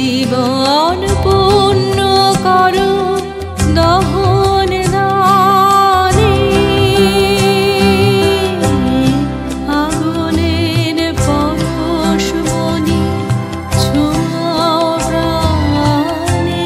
জীবন পূর্ণ করো দহন দানে, আগুনের পরশমণি ছোঁয়াও প্রাণে।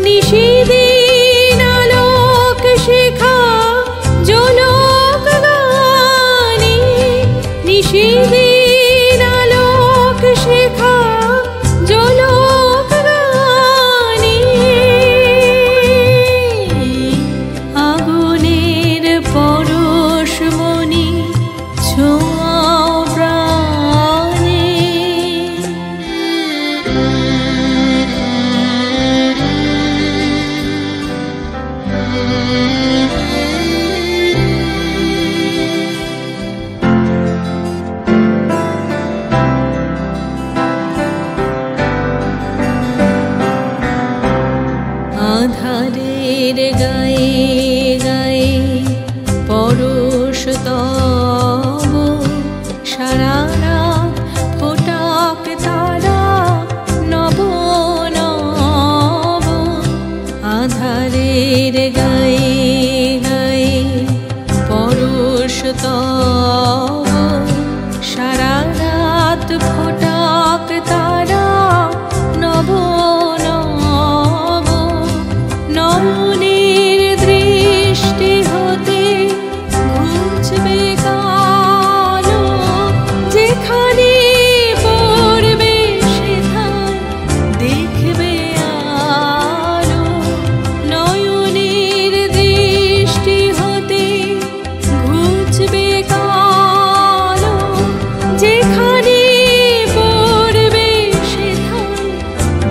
নিশিদিন আলোক শিখা জ্বলক গানে, নিশিদিন আলোক শিখা জ্বলক গানে, আগুনের পরশমণি ছোঁয়াও প্রাণে। আধারের গায়ে গায়ে পরশ তব, সারা রাত ফোটাক তারা নব নব। আধারের গায়ে গায়ে পরশ তব, সারা রাত ফোটাক তারা নব নব। নয়নের দৃষ্টি হতে ঘুচবে কালো, যেখানে পড়বে সেথায় দেখবে আলো। নয়নের দৃষ্টি হতে ঘুচবে কালো, যেখানে পড়বে সেথায়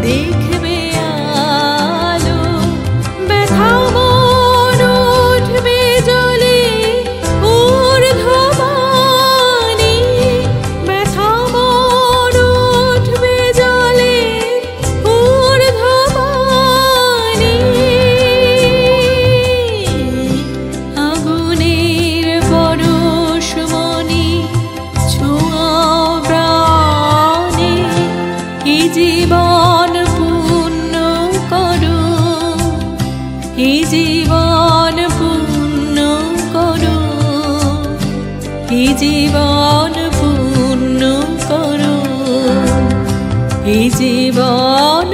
দেখবে আলো। ব্যথা মন উঠবে জ্বলে ঊর্ধ্ববাণী, ব্যথা মন উঠবে জ্বলে ঊর্ধ্ববাণী। আগুনের পরশমণি ছোঁয়াও প্রাণে, এই জীবন পূর্ণ করো, এই জীবন পূর্ণ করো, এই জীবন পূর্ণ করো, এই জীবন